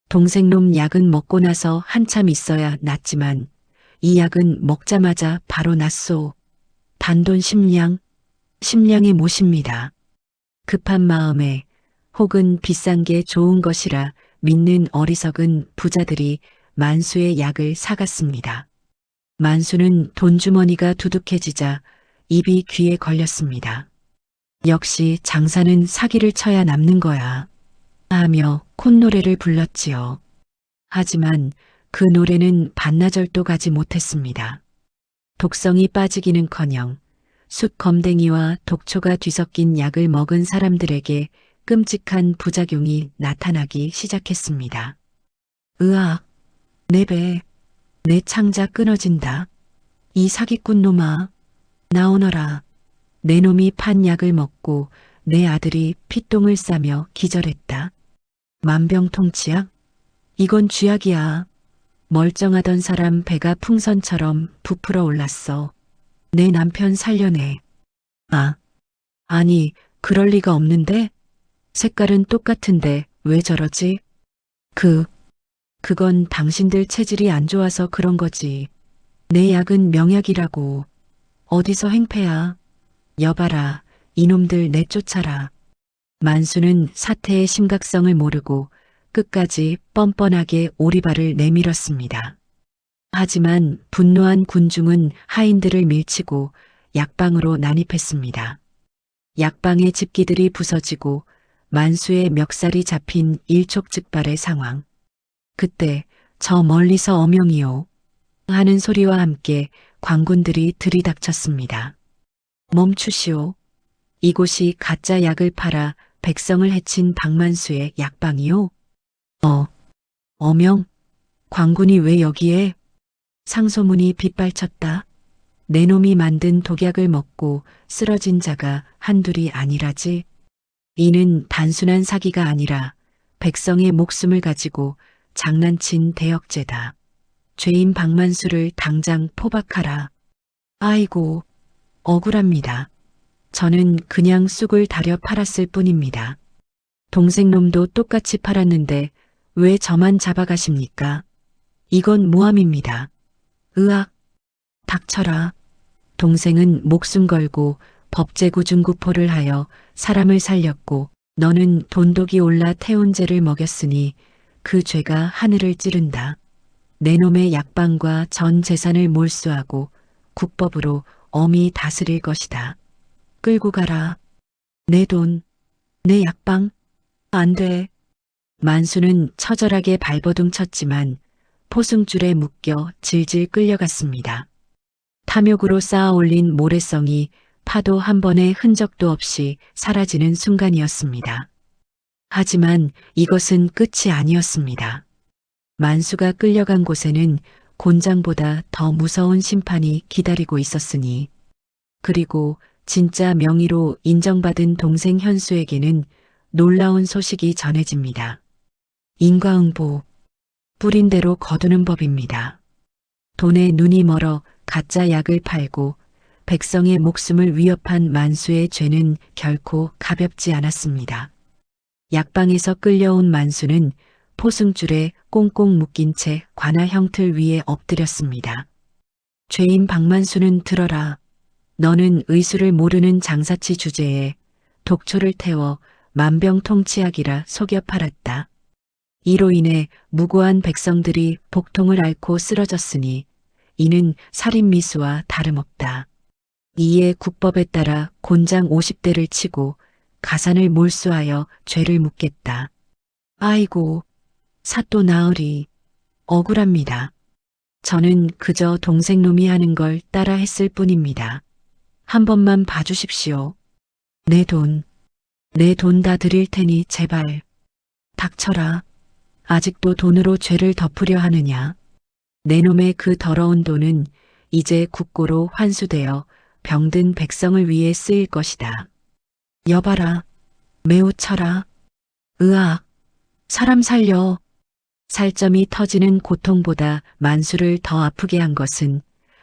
Speaker 2: 동생놈 약은 먹고 나서 한참 있어야 낫지만 이 약은 먹자마자 바로 낫소. 단돈 10량, 10량이 못입니다. 급한 마음에 혹은 비싼 게 좋은 것이라 믿는 어리석은 부자들이 만수의 약을 사갔습니다. 만수는 돈주머니가 두둑해지자 입이 귀에 걸렸습니다. 역시 장사는 사기를 쳐야 남는 거야. 하며 콧노래를 불렀지요. 하지만 그 노래는 반나절도 가지 못했습니다. 독성이 빠지기는커녕 숯 검댕이와 독초가 뒤섞인 약을 먹은 사람들에게 끔찍한 부작용이 나타나기 시작했습니다. 으악, 내 배, 내 창자 끊어진다. 이 사기꾼 놈아, 나오너라. 내 놈이 판 약을 먹고 내 아들이 피똥을 싸며 기절했다. 만병통치약? 이건 쥐약이야. 멀쩡하던 사람 배가 풍선처럼 부풀어 올랐어. 내 남편 살려내. 아, 아니, 그럴 리가 없는데? 색깔은 똑같은데 왜 저러지? 그건 당신들 체질이 안 좋아서 그런 거지. 내 약은 명약이라고. 어디서 행패야? 여봐라, 이놈들 내쫓아라. 만수는 사태의 심각성을 모르고 끝까지 뻔뻔하게 오리발을 내밀었습니다. 하지만 분노한 군중은 하인들을 밀치고 약방으로 난입했습니다. 약방의 집기들이 부서지고 만수의 멱살이 잡힌 일촉즉발의 상황. 그때 저 멀리서 어명이요 하는 소리와 함께 광군들이 들이닥쳤습니다. 멈추시오. 이곳이 가짜 약을 팔아 백성을 해친 박만수의 약방이요? 어명? 광군이 왜 여기에? 상소문이 빗발쳤다. 내 놈이 만든 독약을 먹고 쓰러진 자가 한둘이 아니라지. 이는 단순한 사기가 아니라 백성의 목숨을 가지고 장난친 대역죄다. 죄인 박만수를 당장 포박하라. 아이고, 억울합니다. 저는 그냥 쑥을 다려 팔았을 뿐입니다. 동생놈도 똑같이 팔았는데 왜 저만 잡아가십니까? 이건 모함입니다. 으악, 닥쳐라. 동생은 목숨 걸고 법제구중구포를 하여 사람을 살렸고 너는 돈독이 올라 태운죄를 먹였으니 그 죄가 하늘을 찌른다. 내 놈의 약방과 전 재산을 몰수하고 국법으로 엄히 다스릴 것이다. 끌고 가라. 내 돈, 내 약방, 안 돼. 만수는 처절하게 발버둥 쳤지만 포승줄에 묶여 질질 끌려갔습니다. 탐욕으로 쌓아 올린 모래성이 파도 한 번의 흔적도 없이 사라지는 순간이었습니다. 하지만 이것은 끝이 아니었습니다. 만수가 끌려간 곳에는 곤장보다 더 무서운 심판이 기다리고 있었으니, 그리고 진짜 명의로 인정받은 동생 현수에게는 놀라운 소식이 전해집니다. 인과응보, 뿌린 대로 거두는 법입니다. 돈에 눈이 멀어 가짜 약을 팔고 백성의 목숨을 위협한 만수의 죄는 결코 가볍지 않았습니다. 약방에서 끌려온 만수는 포승줄에 꽁꽁 묶인 채 관아 형틀 위에 엎드렸습니다. 죄인 박만수는 들어라. 너는 의수를 모르는 장사치 주제에 독초를 태워 만병통치약이라 속여 팔았다. 이로 인해 무고한 백성들이 복통을 앓고 쓰러졌으니 이는 살인미수와 다름없다. 이에 국법에 따라 곤장 50대를 치고 가산을 몰수하여 죄를 묻겠다. 아이고, 사또 나으리, 억울합니다. 저는 그저 동생놈이 하는 걸 따라 했을 뿐입니다. 한 번만 봐주십시오. 내 돈 다 드릴 테니 제발. 닥쳐라. 아직도 돈으로 죄를 덮으려 하느냐. 내 놈의 그 더러운 돈은 이제 국고로 환수되어 병든 백성을 위해 쓰일 것이다. 여봐라. 매우 쳐라. 으악. 사람 살려. 살점이 터지는 고통보다 만수를 더 아프게 한 것은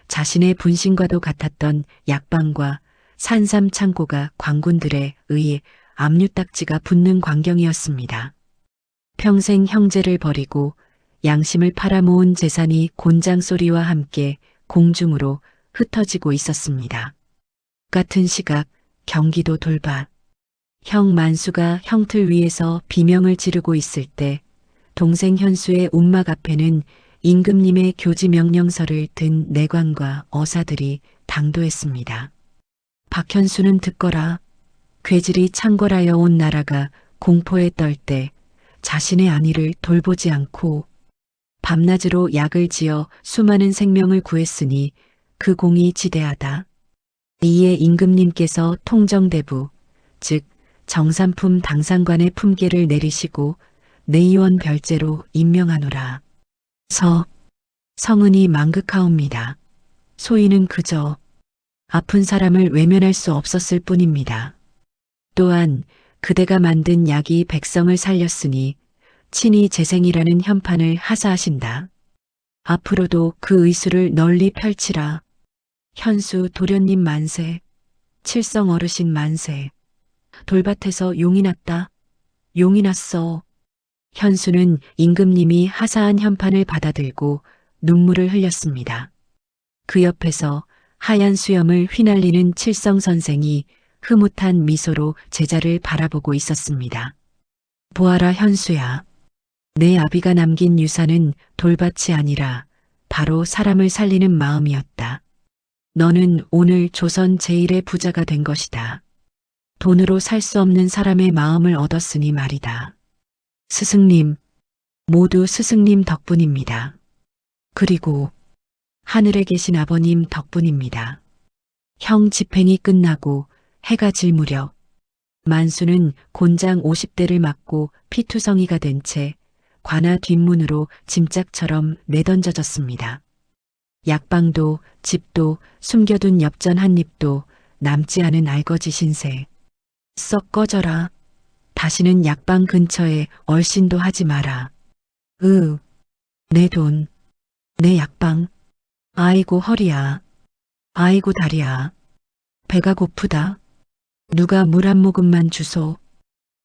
Speaker 2: 자신의 분신과도 같았던 약방과 산삼 창고가 광군들에 의해 압류딱지가 붙는 광경이었습니다. 평생 형제를 버리고 양심을 팔아모은 재산이 곤장 소리와 함께 공중으로 흩어지고 있었습니다. 같은 시각 경기도 돌밭. 형 만수가 형틀 위에서 비명을 지르고 있을 때 동생 현수의 움막 앞에는 임금님의 교지 명령서를 든 내관과 어사들이 당도했습니다. 박현수는 듣거라. 괴질이 창궐하여 온 나라가 공포에 떨 때 자신의 안위를 돌보지 않고 밤낮으로 약을 지어 수많은 생명을 구했으니 그 공이 지대하다. 이에 임금님께서 통정대부, 즉 정산품 당상관의 품계를 내리시고 내의원 별제로 임명하노라. 성은이 망극하옵니다. 소인은 그저 아픈 사람을 외면할 수 없었을 뿐입니다. 또한 그대가 만든 약이 백성을 살렸으니 친히 재생이라는 현판을 하사하신다. 앞으로도 그 의수를 널리 펼치라. 현수 도련님 만세. 칠성 어르신 만세. 돌밭에서 용이 났다. 용이 났어. 현수는 임금님이 하사한 현판을 받아들고 눈물을 흘렸습니다. 그 옆에서 하얀 수염을 휘날리는 칠성 선생이 흐뭇한 미소로 제자를 바라보고 있었습니다. 보아라 현수야. 내 아비가 남긴 유산은 돌밭이 아니라 바로 사람을 살리는 마음이었다. 너는 오늘 조선 제1의 부자가 된 것이다. 돈으로 살 수 없는 사람의 마음을 얻었으니 말이다. 스승님, 모두 스승님 덕분입니다. 그리고 하늘에 계신 아버님 덕분입니다. 형 집행이 끝나고 해가 질 무렵 만수는 곤장 50대를 맞고 피투성이가 된 채 관아 뒷문으로 짐짝처럼 내던져졌습니다. 약방도 집도 숨겨둔 엽전 한 입도 남지 않은 알거지 신세. 썩 꺼져라. 다시는 약방 근처에 얼씬도 하지 마라. 내 돈, 내 약방. 아이고 허리야. 아이고 다리야. 배가 고프다. 누가 물 한 모금만 주소.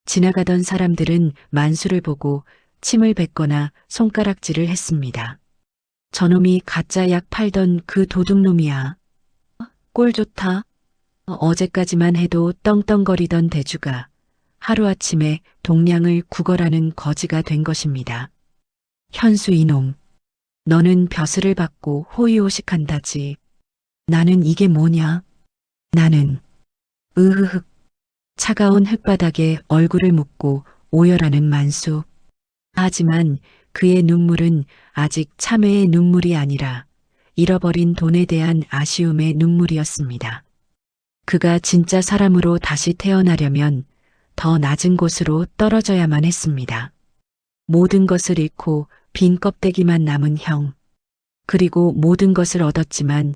Speaker 2: 지나가던 사람들은 만수를 보고 침을 뱉거나 손가락질을 했습니다. 저놈이 가짜 약 팔던 그 도둑놈이야. 꼴 좋다. 어제까지만 해도 떵떵거리던 대주가 하루아침에 동량을 구걸하는 거지가 된 것입니다. 현수 이놈, 너는 벼슬을 받고 호의호식한다지. 나는 이게 뭐냐? 나는 으흐흑. 차가운 흙바닥에 얼굴을 묻고 오열하는 만수. 하지만 그의 눈물은 아직 참회의 눈물이 아니라 잃어버린 돈에 대한 아쉬움의 눈물이었습니다. 그가 진짜 사람으로 다시 태어나려면 더 낮은 곳으로 떨어져야만 했습니다. 모든 것을 잃고 빈 껍데기만 남은 형. 그리고 모든 것을 얻었지만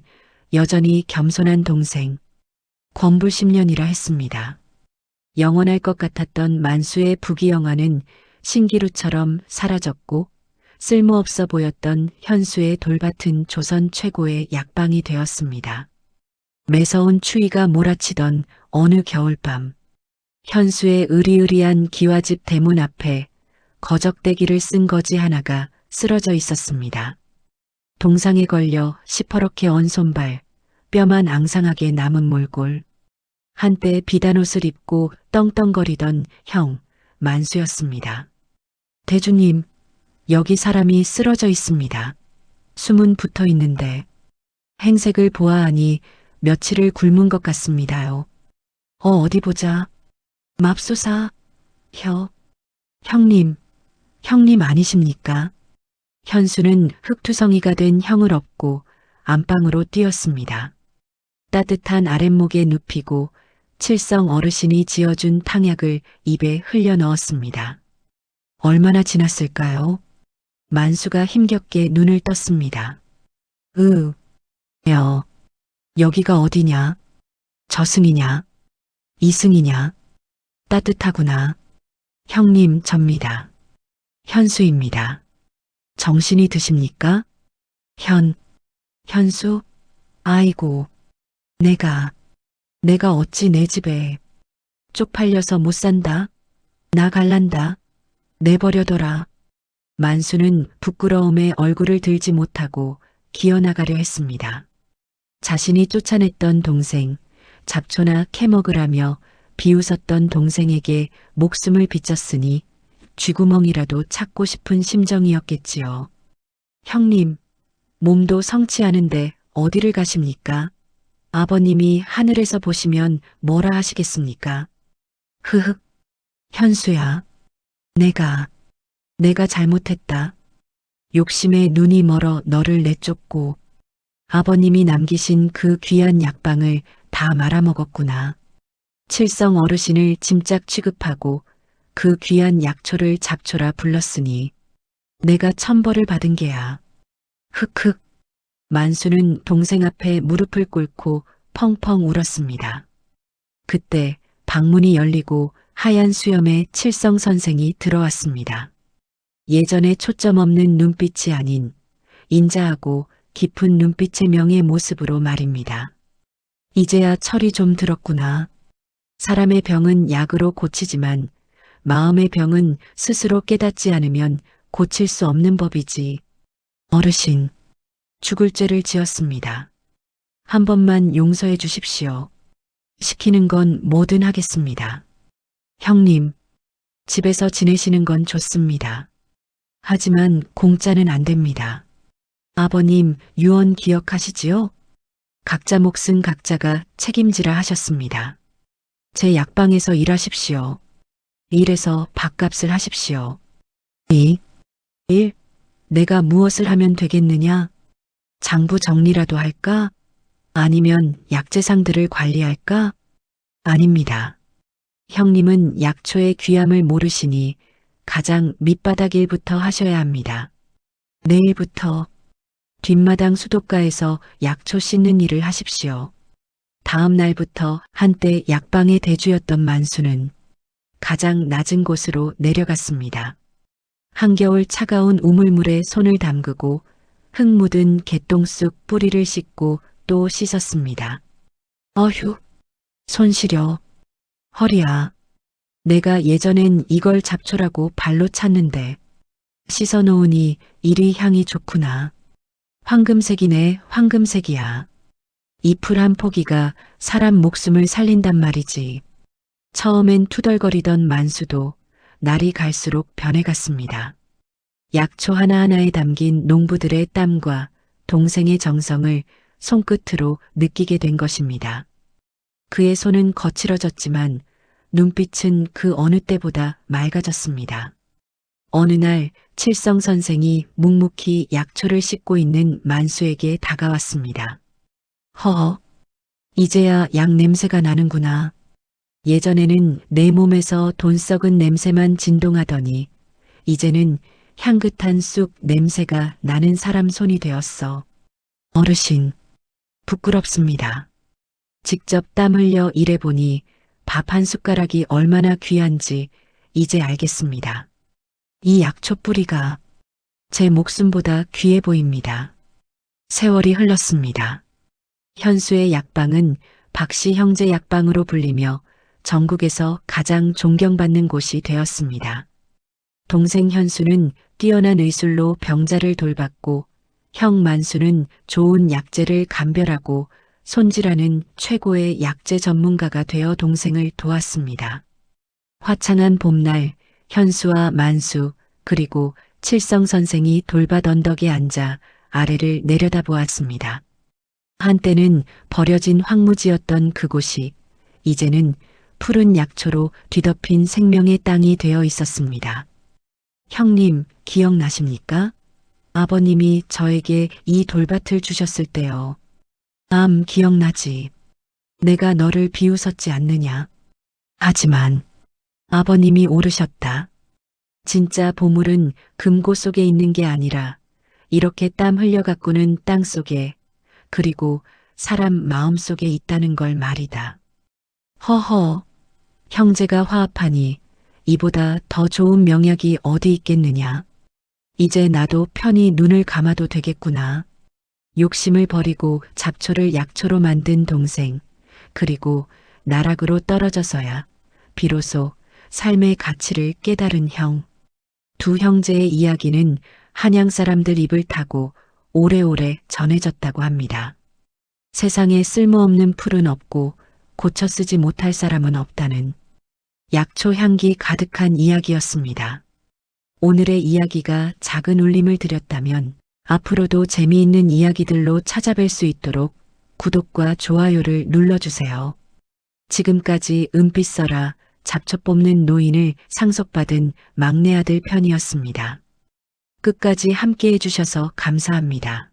Speaker 2: 여전히 겸손한 동생. 권불 10년이라 했습니다. 영원할 것 같았던 만수의 부귀영화는 신기루처럼 사라졌고 쓸모없어 보였던 현수의 돌밭은 조선 최고의 약방이 되었습니다. 매서운 추위가 몰아치던 어느 겨울밤, 현수의 으리으리한 기와집 대문 앞에 거적대기를 쓴 거지 하나가 쓰러져 있었습니다. 동상에 걸려 시퍼렇게 언 손발, 뼈만 앙상하게 남은 몰골. 한때 비단 옷을 입고 떵떵거리던 형, 만수였습니다. 대주님, 여기 사람이 쓰러져 있습니다. 숨은 붙어 있는데 행색을 보아하니 며칠을 굶은 것 같습니다요. 어디 보자. 맙소사. 형님 아니십니까? 현수는 흙투성이가 된 형을 업고 안방으로 뛰었습니다. 따뜻한 아랫목에 눕히고 칠성 어르신이 지어준 탕약을 입에 흘려 넣었습니다. 얼마나 지났을까요? 만수가 힘겹게 눈을 떴습니다. 여기가 어디냐? 저승이냐? 이승이냐? 따뜻하구나. 형님, 접니다. 현수입니다. 정신이 드십니까? 현수? 아이고, 내가 어찌 내 집에 쪽팔려서 못 산다. 나 갈란다. 내버려둬라. 만수는 부끄러움에 얼굴을 들지 못하고 기어나가려 했습니다. 자신이 쫓아냈던 동생, 잡초나 캐먹으라며 비웃었던 동생에게 목숨을 비쳤으니 쥐구멍이라도 찾고 싶은 심정이었겠지요. 형님, 몸도 성치 않은데 어디를 가십니까? 아버님이 하늘에서 보시면 뭐라 하시겠습니까? 흐흑, 현수야, 내가 잘못했다. 욕심에 눈이 멀어 너를 내쫓고 아버님이 남기신 그 귀한 약방을 다 말아먹었구나. 칠성 어르신을 짐짝 취급하고 그 귀한 약초를 잡초라 불렀으니 내가 천벌을 받은 게야. 흑흑. 만수는 동생 앞에 무릎을 꿇고 펑펑 울었습니다. 그때 방문이 열리고 하얀 수염의 칠성 선생이 들어왔습니다. 예전에 초점 없는 눈빛이 아닌 인자하고 깊은 눈빛의 명의 모습으로 말입니다. 이제야 철이 좀 들었구나. 사람의 병은 약으로 고치지만 마음의 병은 스스로 깨닫지 않으면 고칠 수 없는 법이지. 어르신, 죽을 죄를 지었습니다. 한 번만 용서해 주십시오. 시키는 건 뭐든 하겠습니다. 형님, 집에서 지내시는 건 좋습니다. 하지만 공짜는 안 됩니다. 아버님 유언 기억하시지요? 각자 몫은 각자가 책임지라 하셨습니다. 제 약방에서 일하십시오. 일해서 밥값을 하십시오. 일? 내가 무엇을 하면 되겠느냐? 장부 정리라도 할까? 아니면 약재상들을 관리할까? 아닙니다. 형님은 약초의 귀함을 모르시니 가장 밑바닥 일부터 하셔야 합니다. 내일부터 뒷마당 수도가에서 약초 씻는 일을 하십시오. 다음 날부터 한때 약방의 대주였던 만수는 가장 낮은 곳으로 내려갔습니다. 한겨울 차가운 우물물에 손을 담그고 흙 묻은 개똥쑥 뿌리를 씻고 또 씻었습니다. 어휴, 손 시려. 허리야. 내가 예전엔 이걸 잡초라고 발로 찼는데 씻어놓으니 이리 향이 좋구나. 황금색이네, 황금색이야. 이 풀 한 포기가 사람 목숨을 살린단 말이지. 처음엔 투덜거리던 만수도 날이 갈수록 변해갔습니다. 약초 하나하나에 담긴 농부들의 땀과 동생의 정성을 손끝으로 느끼게 된 것입니다. 그의 손은 거칠어졌지만 눈빛은 그 어느 때보다 맑아졌습니다. 어느 날 칠성 선생이 묵묵히 약초를 씻고 있는 만수에게 다가왔습니다. 허허, 이제야 약 냄새가 나는구나. 예전에는 내 몸에서 돈 썩은 냄새만 진동하더니 이제는 향긋한 쑥 냄새가 나는 사람 손이 되었어. 어르신, 부끄럽습니다. 직접 땀 흘려 일해보니 밥 한 숟가락이 얼마나 귀한지 이제 알겠습니다. 이 약초 뿌리가 제 목숨보다 귀해 보입니다. 세월이 흘렀습니다. 현수의 약방은 박씨 형제 약방으로 불리며 전국에서 가장 존경받는 곳이 되었습니다. 동생 현수는 뛰어난 의술로 병자를 돌봤고 형 만수는 좋은 약재를 감별하고 손질하는 최고의 약재 전문가가 되어 동생을 도왔습니다. 화창한 봄날 현수와 만수 그리고 칠성 선생이 돌밭 언덕에 앉아 아래를 내려다보았습니다. 한때는 버려진 황무지였던 그곳이 이제는 푸른 약초로 뒤덮인 생명의 땅이 되어 있었습니다. 형님, 기억나십니까? 아버님이 저에게 이 돌밭을 주셨을 때요. 기억나지. 내가 너를 비웃었지 않느냐. 하지만 아버님이 오르셨다. 진짜 보물은 금고 속에 있는 게 아니라 이렇게 땀 흘려 가꾸는 땅 속에 그리고 사람 마음 속에 있다는 걸 말이다. 허허, 형제가 화합하니 이보다 더 좋은 명약이 어디 있겠느냐. 이제 나도 편히 눈을 감아도 되겠구나. 욕심을 버리고 잡초를 약초로 만든 동생, 그리고 나락으로 떨어져서야 비로소 삶의 가치를 깨달은 형. 두 형제의 이야기는 한양 사람들 입을 타고 오래오래 전해졌다고 합니다. 세상에 쓸모없는 풀은 없고 고쳐 쓰지 못할 사람은 없다는 약초 향기 가득한 이야기였습니다. 오늘의 이야기가 작은 울림을 드렸다면 앞으로도 재미있는 이야기들로 찾아뵐 수 있도록 구독과 좋아요를 눌러주세요. 지금까지 은빛 써라 잡초 뽑는 노인을 상속받은 막내 아들 편이었습니다. 끝까지 함께 해주셔서 감사합니다.